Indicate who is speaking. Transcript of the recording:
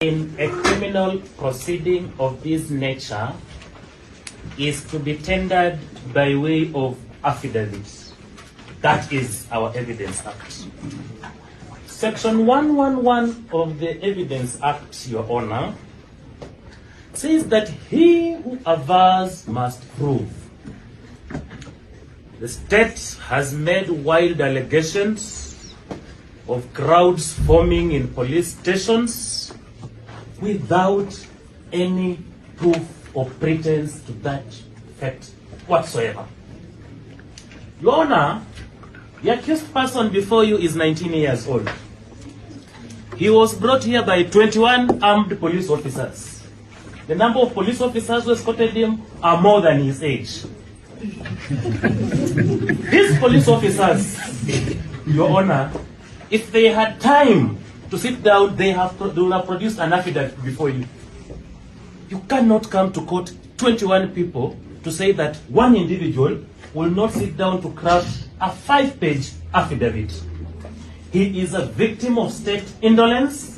Speaker 1: in a criminal proceeding of this nature is to be tendered by way of affidavits. That is our Evidence Act. Section 111 of the Evidence Act, Your Honor, says that he who avers must prove. The state has made wild allegations of crowds forming in police stations without any proof or pretense to that effect whatsoever. Your Honor, the accused person before you is 19 years old. He was brought here by 21 armed police officers. The number of police officers who escorted him are more than his age. These police officers, Your Honor, if they had time to sit down, they would have produced an affidavit before you. You cannot come to court 21 people to say that one individual will not sit down to craft a 5-page affidavit. He is a victim of state indolence.